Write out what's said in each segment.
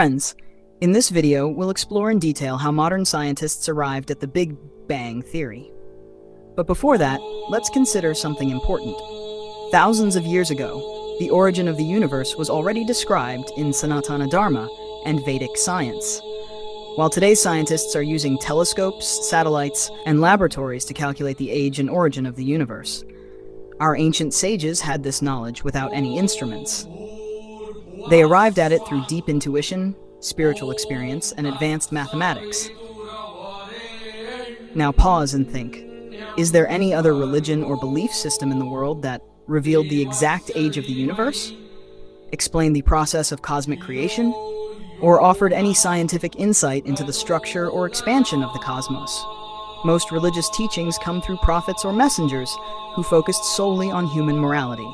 Friends, in this video, we'll explore in detail how modern scientists arrived at the Big Bang Theory. But before that, let's consider something important. Thousands of years ago, the origin of the universe was already described in Sanātana Dharma and Vedic science. While today's scientists are using telescopes, satellites, and laboratories to calculate the age and origin of the universe, our ancient sages had this knowledge without any instruments. They arrived at it through deep intuition, spiritual experience, and advanced mathematics. Now pause and think. Is there any other religion or belief system in the world that revealed the exact age of the universe, explained the process of cosmic creation, or offered any scientific insight into the structure or expansion of the cosmos? Most religious teachings come through prophets or messengers who focused solely on human morality,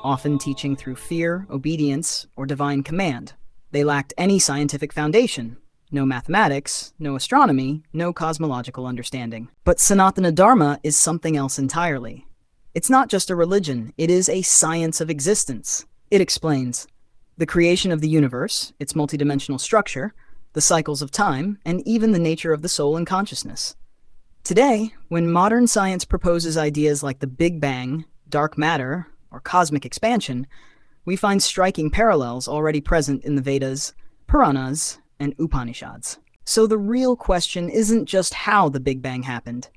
often teaching through fear, obedience, or divine command. They lacked any scientific foundation. No mathematics, no astronomy, no cosmological understanding. But Sanātana Dharma is something else entirely. It's not just a religion, it is a science of existence. It explains the creation of the universe, its multidimensional structure, the cycles of time, and even the nature of the soul and consciousness. Today, when modern science proposes ideas like the Big Bang, dark matter, or cosmic expansion, we find striking parallels already present in the Vedas, Puranas, and Upanishads. So the real question isn't just how the Big Bang happened.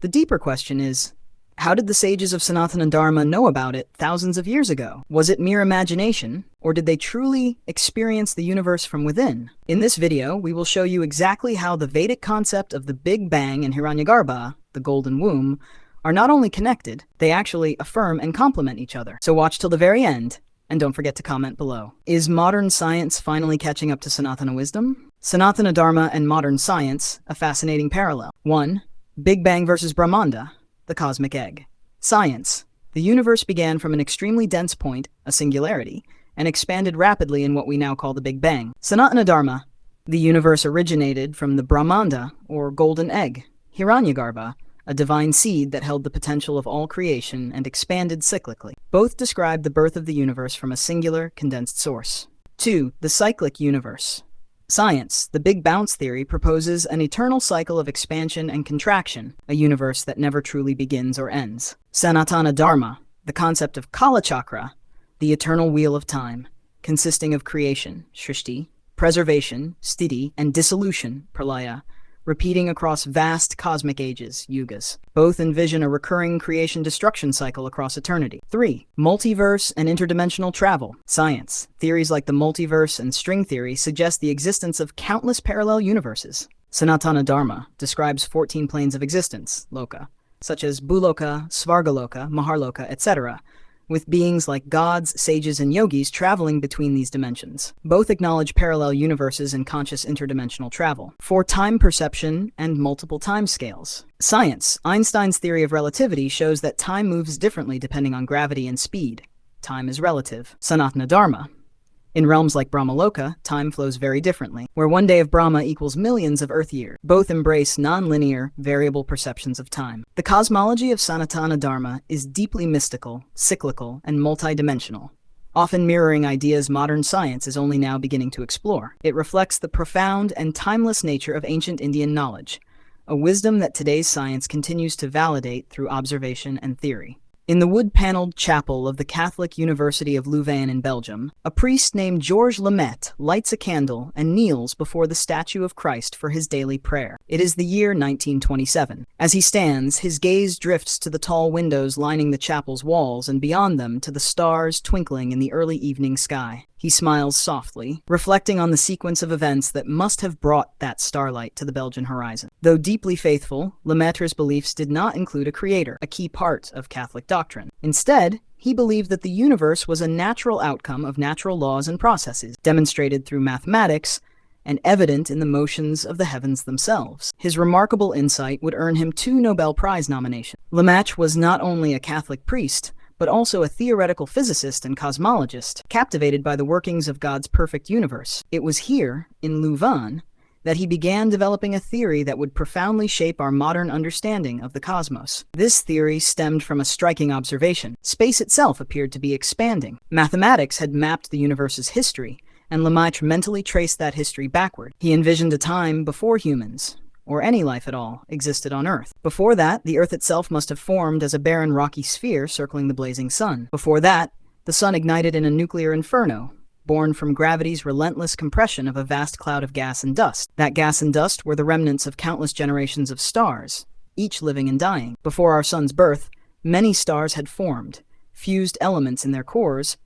The deeper question is, how did the sages of Sanātana Dharma know about it thousands of years ago? Was it mere imagination, or did they truly experience the universe from within? In this video, we will show you exactly how the Vedic concept of the Big Bang and Hiraṇyagarbha, the golden womb, are not only connected, they actually affirm and complement each other. So watch till the very end, and don't forget to comment below. Is modern science finally catching up to Sanatana wisdom? Sanātana Dharma and modern science, a fascinating parallel. 1. Big Bang versus Brahmanda, the cosmic egg. Science. The universe began from an extremely dense point, a singularity, and expanded rapidly in what we now call the Big Bang. Sanātana Dharma. The universe originated from the Brahmanda, or golden egg, Hiraṇyagarbha, a divine seed that held the potential of all creation and expanded cyclically. Both describe the birth of the universe from a singular, condensed source. 2. The cyclic universe. Science. The Big Bounce theory proposes an eternal cycle of expansion and contraction, a universe that never truly begins or ends. Sanātana Dharma. The concept of Kala Chakra, the eternal wheel of time, consisting of creation, Srishti, preservation, Sthiti, and dissolution, Pralaya, repeating across vast cosmic ages, yugas. Both envision a recurring creation-destruction cycle across eternity. 3. Multiverse and interdimensional travel. Science. Theories like the multiverse and string theory suggest the existence of countless parallel universes. Sanātana Dharma describes 14 planes of existence, loka, such as Bhuloka, Svargaloka, Maharloka, etc., with beings like gods, sages, and yogis traveling between these dimensions. Both acknowledge parallel universes and conscious interdimensional travel. 4. Time perception and multiple timescales. Science. Einstein's theory of relativity shows that time moves differently depending on gravity and speed. Time is relative. Sanātana Dharma. In realms like Brahmaloka, time flows very differently, where one day of Brahma equals millions of Earth years. Both embrace non-linear, variable perceptions of time. The cosmology of Sanātana Dharma is deeply mystical, cyclical, and multidimensional, often mirroring ideas modern science is only now beginning to explore. It reflects the profound and timeless nature of ancient Indian knowledge, a wisdom that today's science continues to validate through observation and theory. In the wood-paneled chapel of the Catholic University of Leuven in Belgium, a priest named Georges Lemaitre lights a candle and kneels before the statue of Christ for his daily prayer. It is the year 1927. As he stands, his gaze drifts to the tall windows lining the chapel's walls and beyond them to the stars twinkling in the early evening sky. He smiles softly, reflecting on the sequence of events that must have brought that starlight to the Belgian horizon. Though deeply faithful, Lemaitre's beliefs did not include a creator, a key part of Catholic doctrine. Instead, he believed that the universe was a natural outcome of natural laws and processes, demonstrated through mathematics and evident in the motions of the heavens themselves. His remarkable insight would earn him 2 Nobel Prize nominations. Lemaitre was not only a Catholic priest, but also a theoretical physicist and cosmologist, captivated by the workings of God's perfect universe. It was here, in Leuven, that he began developing a theory that would profoundly shape our modern understanding of the cosmos. This theory stemmed from a striking observation. Space itself appeared to be expanding. Mathematics had mapped the universe's history, and Lemaitre mentally traced that history backward. He envisioned a time before humans, or any life at all, existed on Earth. Before that, the Earth itself must have formed as a barren rocky sphere circling the blazing sun. Before that, the sun ignited in a nuclear inferno, born from gravity's relentless compression of a vast cloud of gas and dust. That gas and dust were the remnants of countless generations of stars, each living and dying. Before our sun's birth, many stars had formed, fused elements in their cores,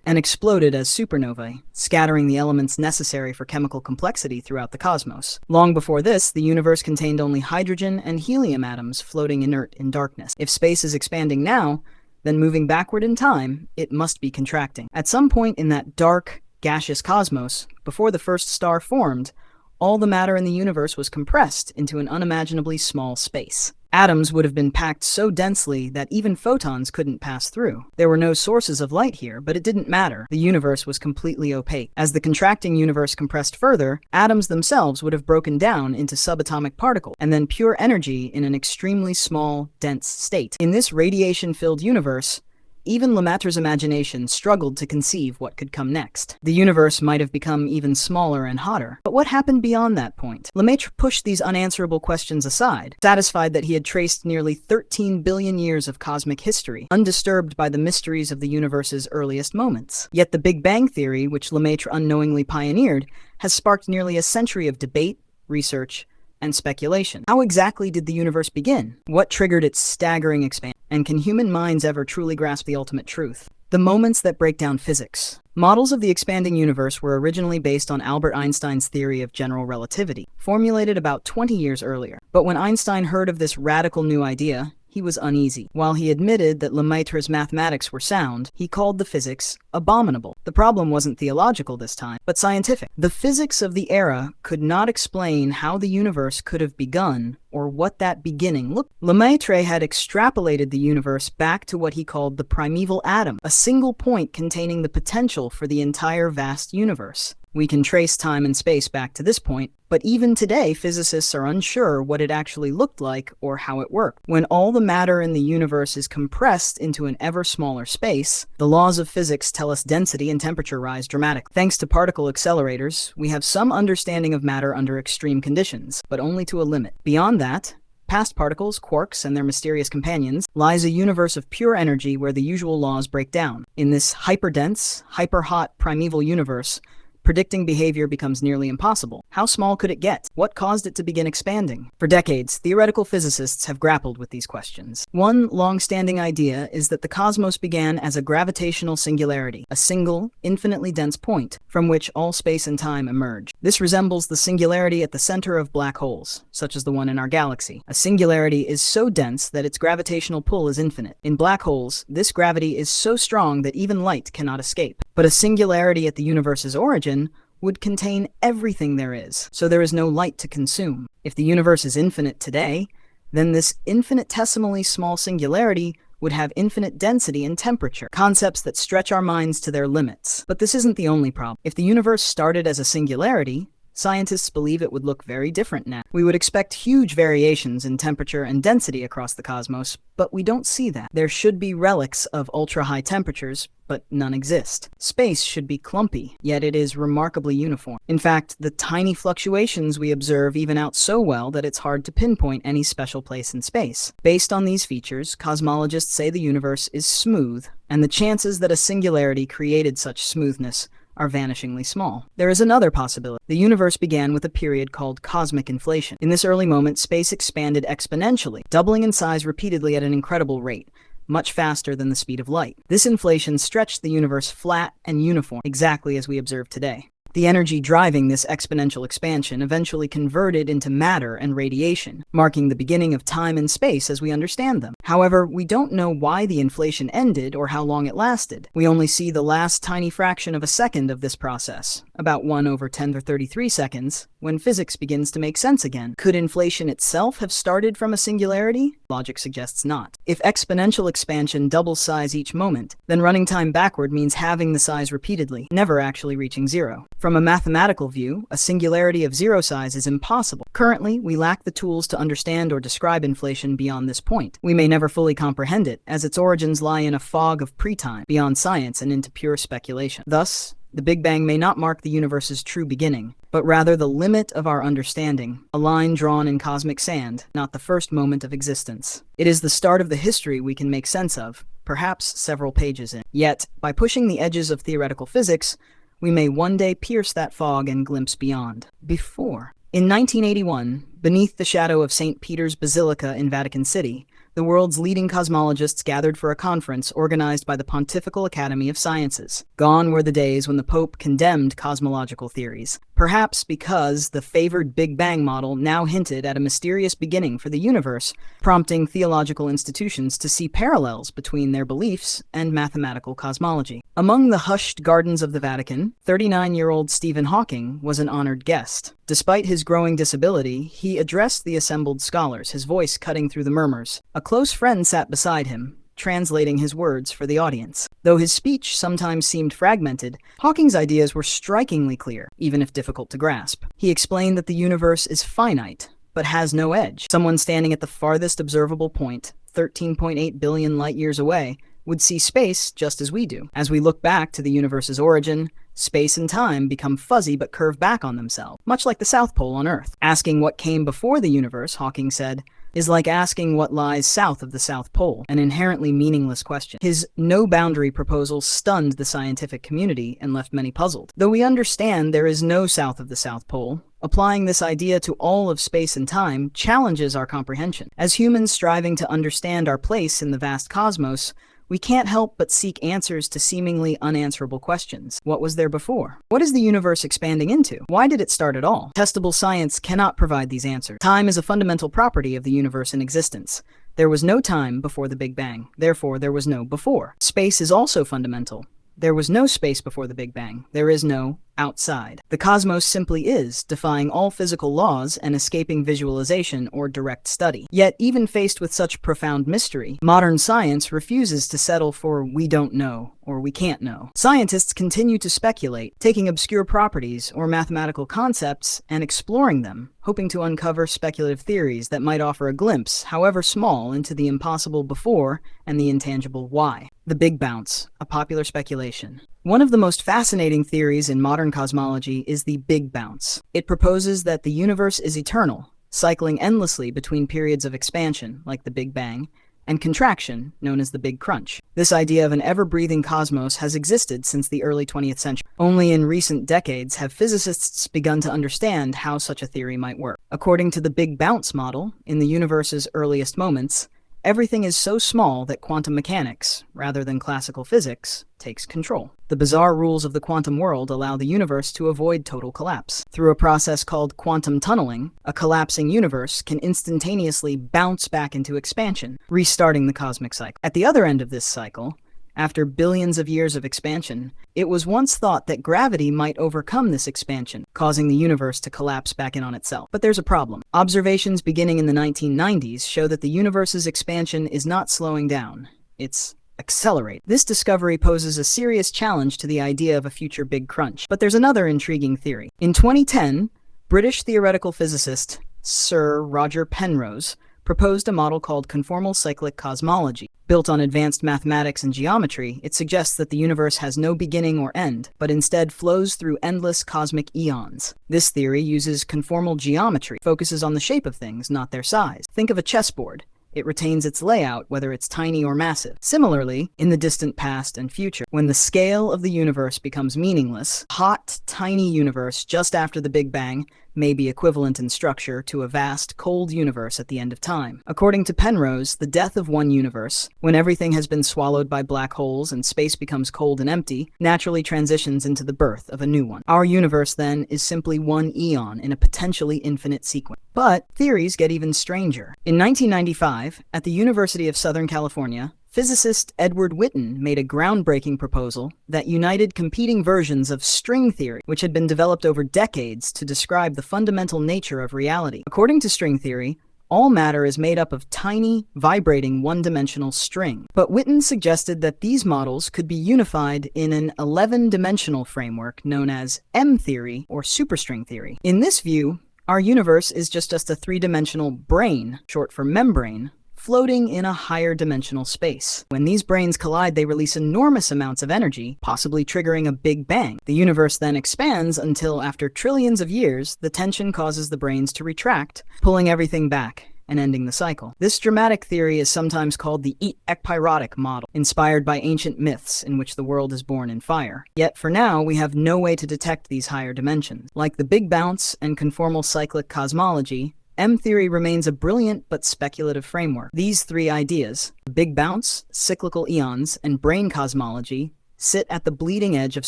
and exploded as supernovae, scattering the elements necessary for chemical complexity throughout the cosmos. Long before this, the universe contained only hydrogen and helium atoms floating inert in darkness. If space is expanding now, then moving backward in time, it must be contracting. At some point in that dark, gaseous cosmos, before the first star formed, all the matter in the universe was compressed into an unimaginably small space. Atoms would have been packed so densely that even photons couldn't pass through. There were no sources of light here, but it didn't matter. The universe was completely opaque. As the contracting universe compressed further, atoms themselves would have broken down into subatomic particles, and then pure energy in an extremely small, dense state. In this radiation-filled universe, even Lemaitre's imagination struggled to conceive what could come next. The universe might have become even smaller and hotter. But what happened beyond that point? Lemaitre pushed these unanswerable questions aside, satisfied that he had traced nearly 13 billion years of cosmic history, undisturbed by the mysteries of the universe's earliest moments. Yet the Big Bang Theory, which Lemaitre unknowingly pioneered, has sparked nearly a century of debate, research, and speculation. How exactly did the universe begin? What triggered its staggering expansion? And can human minds ever truly grasp the ultimate truth? The moments that break down physics. Models of the expanding universe were originally based on Albert Einstein's theory of general relativity, formulated about 20 years earlier. But when Einstein heard of this radical new idea, he was uneasy. While he admitted that Lemaitre's mathematics were sound, he called the physics abominable. The problem wasn't theological this time, but scientific. The physics of the era could not explain how the universe could have begun or what that beginning looked like. Lemaitre had extrapolated the universe back to what he called the primeval atom, a single point containing the potential for the entire vast universe. We can trace time and space back to this point, but even today physicists are unsure what it actually looked like or how it worked. When all the matter in the universe is compressed into an ever smaller space, the laws of physics tell us density and temperature rise dramatically. Thanks to particle accelerators, we have some understanding of matter under extreme conditions, but only to a limit. Beyond that, past particles, quarks, and their mysterious companions, lies a universe of pure energy where the usual laws break down. In this hyperdense, hyper-hot primeval universe, predicting behavior becomes nearly impossible. How small could it get? What caused it to begin expanding? For decades, theoretical physicists have grappled with these questions. One long-standing idea is that the cosmos began as a gravitational singularity, a single, infinitely dense point, from which all space and time emerge. This resembles the singularity at the center of black holes, such as the one in our galaxy. A singularity is so dense that its gravitational pull is infinite. In black holes, this gravity is so strong that even light cannot escape. But a singularity at the universe's origin would contain everything there is, so there is no light to consume. If the universe is infinite today, then this infinitesimally small singularity would have infinite density and temperature, concepts that stretch our minds to their limits. But this isn't the only problem. If the universe started as a singularity, scientists believe it would look very different now. We would expect huge variations in temperature and density across the cosmos, but we don't see that. There should be relics of ultra-high temperatures, but none exist. Space should be clumpy, yet it is remarkably uniform. In fact, the tiny fluctuations we observe even out so well that it's hard to pinpoint any special place in space. Based on these features, cosmologists say the universe is smooth, and the chances that a singularity created such smoothness are vanishingly small. There is another possibility. The universe began with a period called cosmic inflation. In this early moment, space expanded exponentially, doubling in size repeatedly at an incredible rate, much faster than the speed of light. This inflation stretched the universe flat and uniform, exactly as we observe today. The energy driving this exponential expansion eventually converted into matter and radiation, marking the beginning of time and space as we understand them. However, we don't know why the inflation ended or how long it lasted. We only see the last tiny fraction of a second of this process, about 1/10^33 seconds, when physics begins to make sense again. Could inflation itself have started from a singularity? Logic suggests not. If exponential expansion doubles size each moment, then running time backward means halving the size repeatedly, never actually reaching zero. From a mathematical view, a singularity of zero size is impossible. Currently, we lack the tools to understand or describe inflation beyond this point. We may never fully comprehend it, as its origins lie in a fog of pre-time, beyond science and into pure speculation. Thus, The Big Bang may not mark the universe's true beginning, but rather the limit of our understanding, a line drawn in cosmic sand, not the first moment of existence. It is the start of the history we can make sense of, perhaps several pages in. Yet, by pushing the edges of theoretical physics, we may one day pierce that fog and glimpse beyond. Before. In 1981, beneath the shadow of St. Peter's Basilica in Vatican City, the world's leading cosmologists gathered for a conference organized by the Pontifical Academy of Sciences. Gone were the days when the Pope condemned cosmological theories, perhaps because the favored Big Bang model now hinted at a mysterious beginning for the universe, prompting theological institutions to see parallels between their beliefs and mathematical cosmology. Among the hushed gardens of the Vatican, 39-year-old Stephen Hawking was an honored guest. Despite his growing disability, he addressed the assembled scholars, his voice cutting through the murmurs. A close friend sat beside him, translating his words for the audience. Though his speech sometimes seemed fragmented, Hawking's ideas were strikingly clear, even if difficult to grasp. He explained that the universe is finite, but has no edge. Someone standing at the farthest observable point, 13.8 billion light-years away, would see space just as we do. As we look back to the universe's origin, space and time become fuzzy but curve back on themselves, much like the South Pole on Earth. Asking what came before the universe, Hawking said, is like asking what lies south of the South Pole, an inherently meaningless question. His no-boundary proposal stunned the scientific community and left many puzzled. Though we understand there is no south of the South Pole, applying this idea to all of space and time challenges our comprehension. As humans striving to understand our place in the vast cosmos, we can't help but seek answers to seemingly unanswerable questions. What was there before? What is the universe expanding into? Why did it start at all? Testable science cannot provide these answers. Time is a fundamental property of the universe in existence. There was no time before the Big Bang. Therefore, there was no before. Space is also fundamental. There was no space before the Big Bang. There is no outside. The cosmos simply is, defying all physical laws and escaping visualization or direct study. Yet, even faced with such profound mystery, modern science refuses to settle for "we don't know" or "we can't know." Scientists continue to speculate, taking obscure properties or mathematical concepts and exploring them, hoping to uncover speculative theories that might offer a glimpse, however small, into the impossible before and the intangible why. The Big Bounce, a popular speculation. One of the most fascinating theories in modern cosmology is the Big Bounce. It proposes that the universe is eternal, cycling endlessly between periods of expansion, like the Big Bang, and contraction, known as the Big Crunch. This idea of an ever-breathing cosmos has existed since the early 20th century. Only in recent decades have physicists begun to understand how such a theory might work. According to the Big Bounce model, in the universe's earliest moments, everything is so small that quantum mechanics, rather than classical physics, takes control. The bizarre rules of the quantum world allow the universe to avoid total collapse. Through a process called quantum tunneling, a collapsing universe can instantaneously bounce back into expansion, restarting the cosmic cycle. At the other end of this cycle, after billions of years of expansion, it was once thought that gravity might overcome this expansion, causing the universe to collapse back in on itself. But there's a problem. Observations beginning in the 1990s show that the universe's expansion is not slowing down. It's accelerating. This discovery poses a serious challenge to the idea of a future Big Crunch. But there's another intriguing theory. In 2010, British theoretical physicist Sir Roger Penrose proposed a model called conformal cyclic cosmology. Built on advanced mathematics and geometry, it suggests that the universe has no beginning or end, but instead flows through endless cosmic eons. This theory uses conformal geometry, focuses on the shape of things, not their size. Think of a chessboard. It retains its layout, whether it's tiny or massive. Similarly, in the distant past and future, when the scale of the universe becomes meaningless, hot, tiny universe just after the Big Bang may be equivalent in structure to a vast, cold universe at the end of time. According to Penrose, the death of one universe, when everything has been swallowed by black holes and space becomes cold and empty, naturally transitions into the birth of a new one. Our universe, then, is simply one eon in a potentially infinite sequence. But theories get even stranger. In 1995, at the University of Southern California, physicist Edward Witten made a groundbreaking proposal that united competing versions of string theory, which had been developed over decades to describe the fundamental nature of reality. According to string theory, all matter is made up of tiny, vibrating, one-dimensional string. But Witten suggested that these models could be unified in an 11-dimensional framework known as M-theory or superstring theory. In this view, our universe is just a three-dimensional brain, short for membrane, floating in a higher dimensional space. When these brains collide, they release enormous amounts of energy, possibly triggering a big bang. The universe then expands until, after trillions of years, the tension causes the brains to retract, pulling everything back and ending the cycle. This dramatic theory is sometimes called the ekpyrotic model, inspired by ancient myths in which the world is born in fire. Yet for now, we have no way to detect these higher dimensions. Like the Big Bounce and conformal cyclic cosmology, M-theory remains a brilliant but speculative framework. These three ideas, Big Bounce, cyclical eons, and brain cosmology, sit at the bleeding edge of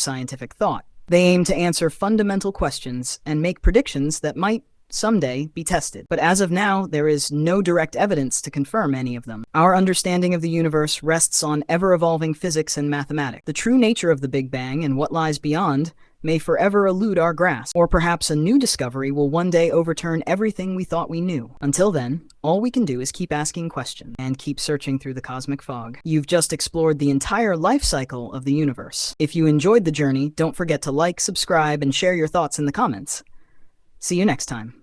scientific thought. They aim to answer fundamental questions and make predictions that might someday be tested. But as of now, there is no direct evidence to confirm any of them. Our understanding of the universe rests on ever-evolving physics and mathematics. The true nature of the Big Bang and what lies beyond may forever elude our grasp, or perhaps a new discovery will one day overturn everything we thought we knew. Until then, all we can do is keep asking questions and keep searching through the cosmic fog. You've just explored the entire life cycle of the universe. If you enjoyed the journey, don't forget to like, subscribe, and share your thoughts in the comments. See you next time.